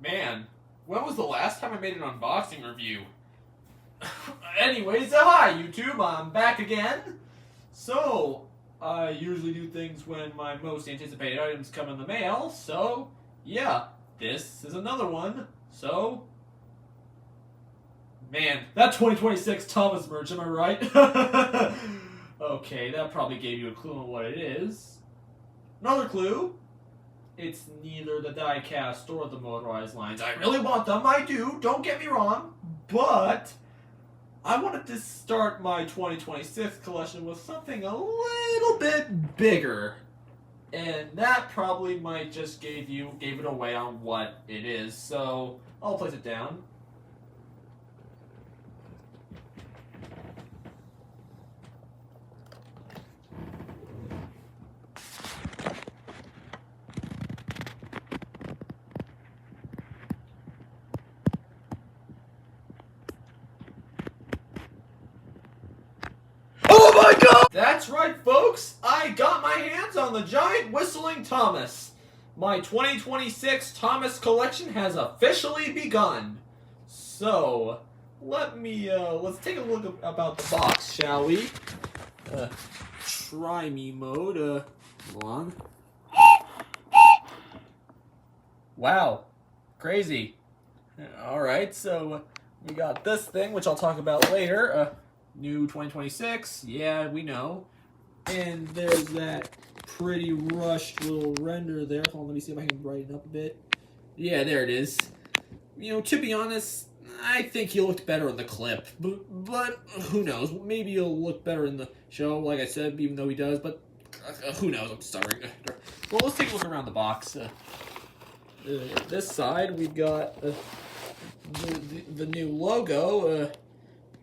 Man, when was the last time I made an unboxing review? Anyways, hi YouTube, I'm back again. So, I usually do things when my most anticipated items come in the mail, so, yeah, this is another one. So, man, that 2026 Thomas merch, am I right? Okay, that probably gave you a clue on what it is. Another clue. It's neither the die-cast or the motorized lines. I really want them, I do, don't get me wrong. But I wanted to start my 2026 collection with something a little bit bigger. And that probably might just gave it away on what it is. So I'll place it down. Oh my god! That's right, folks! I got my hands on the giant whistling Thomas. My 2026 Thomas collection has officially begun. So, let's take a look about the box, shall we? Try me mode, hold on. Wow, crazy. Alright, so we got this thing, which I'll talk about later. New 2026, yeah, we know. And there's that pretty rushed little render there. Hold on, let me see if I can brighten up a bit. Yeah, there it is. You know, to be honest, I think he looked better in the clip. But who knows? Maybe he'll look better in the show, like I said, even though he does. But who knows? I'm stuttering. Well, let's take a look around the box. This side, we've got the new logo.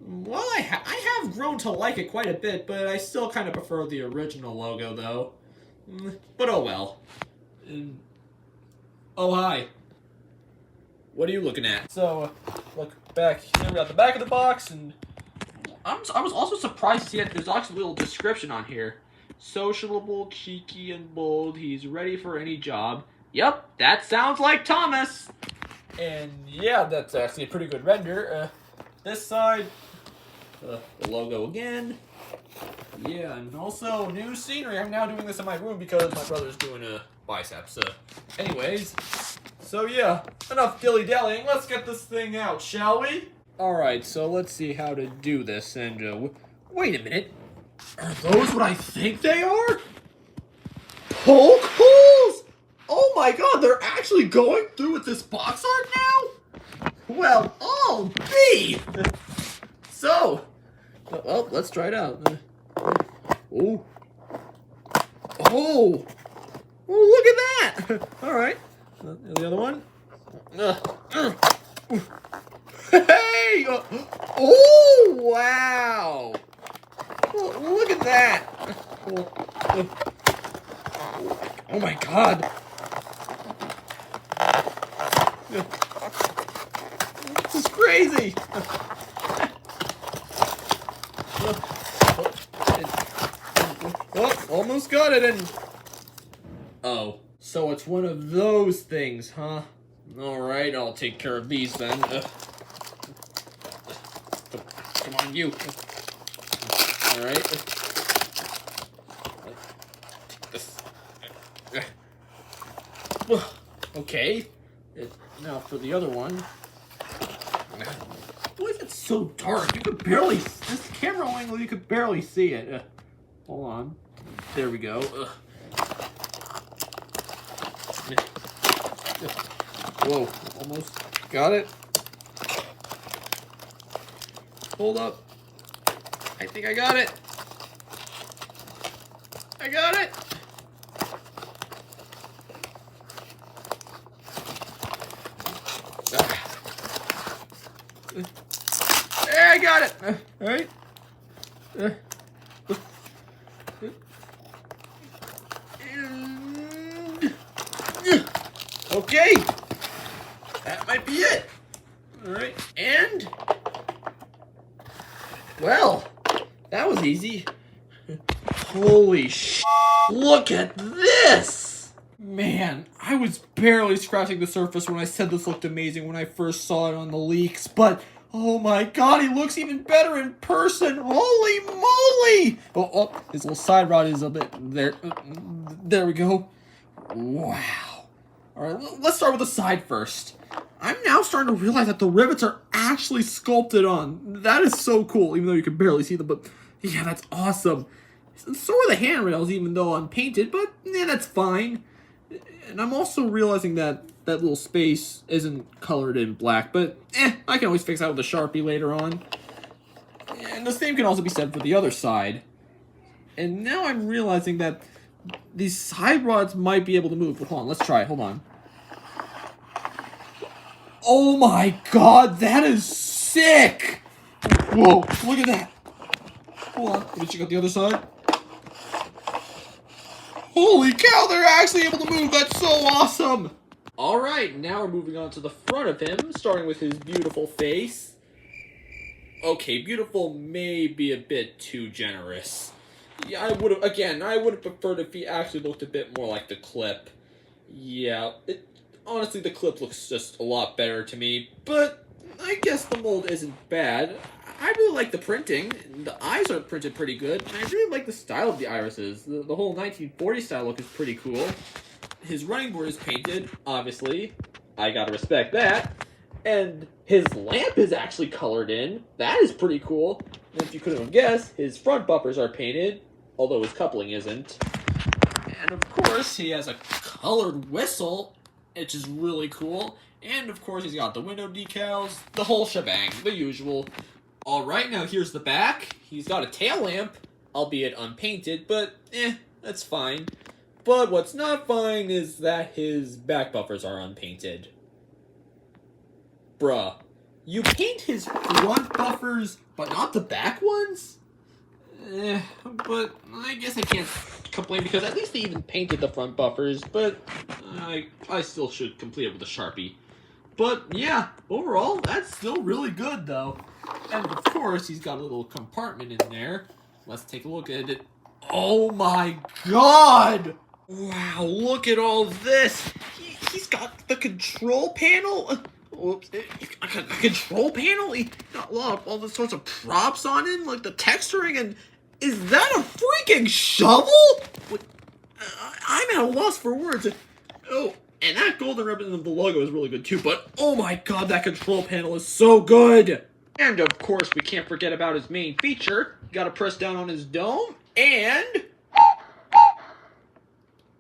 Well, I have grown to like it quite a bit, but I still kind of prefer the original logo, though. But oh well. Oh, hi. What are you looking at? So, look back here, we got the back of the box, and I was also surprised to see that there's actually a little description on here. Sociable, cheeky, and bold, he's ready for any job. Yep, that sounds like Thomas! And yeah, that's actually a pretty good render. This side, the logo again. Yeah, and also new scenery. I'm now doing this in my room because my brother's doing biceps. Anyways, so yeah, enough dilly-dallying. Let's get this thing out, shall we? Alright, so let's see how to do this. And wait a minute. Are those what I think they are? Poke holes? Oh my god, they're actually going through with this box art now? Well, I'll be! So, well, let's try it out. Oh. Oh! Oh, look at that! Alright. The other one. Hey! Oh, wow! Look at that! Oh my god! This is crazy! Oh, almost got it, and oh, so it's one of those things, huh? Alright, I'll take care of these then. Come on, you. Alright. Okay. Now for the other one. Why is it so dark? You could barely, this camera angle, you could barely see it. Hold on. There we go. Whoa, almost got it. Hold up. I think I got it. I got it. There, I got it. All right. Okay. That might be it. All right. And well, that was easy. Holy sh! Look at this. Man, I was barely scratching the surface when I said this looked amazing when I first saw it on the leaks, but oh my god, he looks even better in person! Holy moly! Oh, his little side rod is a bit there. There we go. Wow. Alright, let's start with the side first. I'm now starting to realize that the rivets are actually sculpted on. That is so cool, even though you can barely see them, but yeah, that's awesome. So are the handrails, even though unpainted, but yeah, that's fine. And I'm also realizing that that little space isn't colored in black, but I can always fix that with a Sharpie later on. And the same can also be said for the other side. And now I'm realizing that these side rods might be able to move. But hold on, let's try it. Hold on. Oh my god, that is sick! Whoa, look at that. Hold on, let me check out the other side. Holy cow, they're actually able to move! That's so awesome! Alright, now we're moving on to the front of him, starting with his beautiful face. Okay, beautiful may be a bit too generous. Yeah, I would have preferred if he actually looked a bit more like the clip. Yeah, honestly, the clip looks just a lot better to me, but I guess the mold isn't bad. I really like the printing. The eyes are printed pretty good. And I really like the style of the irises. The whole 1940 style look is pretty cool. His running board is painted, obviously. I gotta respect that. And his lamp is actually colored in. That is pretty cool. And if you couldn't have guessed, his front bumpers are painted, although his coupling isn't. And of course, he has a colored whistle, which is really cool. And of course, he's got the window decals, the whole shebang, the usual. Alright, now here's the back. He's got a tail lamp, albeit unpainted, but that's fine. But what's not fine is that his back buffers are unpainted. Bruh, you paint his front buffers, but not the back ones? But I guess I can't complain because at least they even painted the front buffers, but I still should complete it with a Sharpie. But yeah, overall, that's still really good though. And of course, he's got a little compartment in there. Let's take a look at it. Oh my god! Wow, look at all this! He's got the control panel? Whoops. A control panel? He got all the sorts of props on it, like the texturing, and is that a freaking shovel? I'm at a loss for words. Oh, and that golden ribbon of the logo is really good too, but oh my god, that control panel is so good! And of course, we can't forget about his main feature. You gotta press down on his dome, and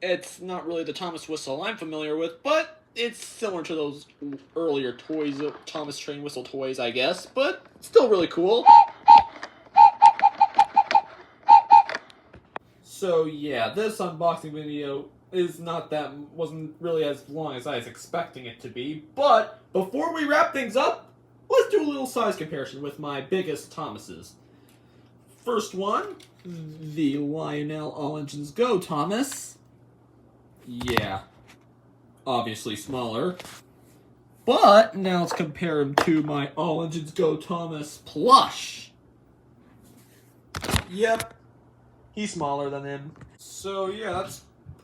it's not really the Thomas whistle I'm familiar with, but it's similar to those earlier toys, Thomas train whistle toys, I guess, but still really cool. So yeah, this unboxing video wasn't really as long as I was expecting it to be, but before we wrap things up, let's do a little size comparison with my biggest Thomases. First one, the Lionel All Engines Go Thomas. Yeah, obviously smaller. But now let's compare him to my All Engines Go Thomas Plush. Yep, he's smaller than him. So yeah, that's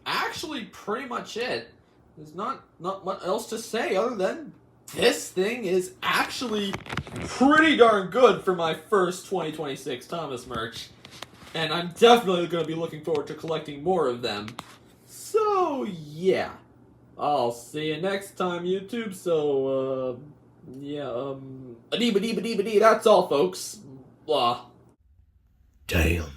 actually pretty much it. There's not much else to say other than this thing is actually pretty darn good for my first 2026 Thomas merch. And I'm definitely going to be looking forward to collecting more of them. So, yeah. I'll see you next time, YouTube. So, yeah, a-dee-ba-dee-ba-dee-ba-dee. That's all, folks. Blah. Damn.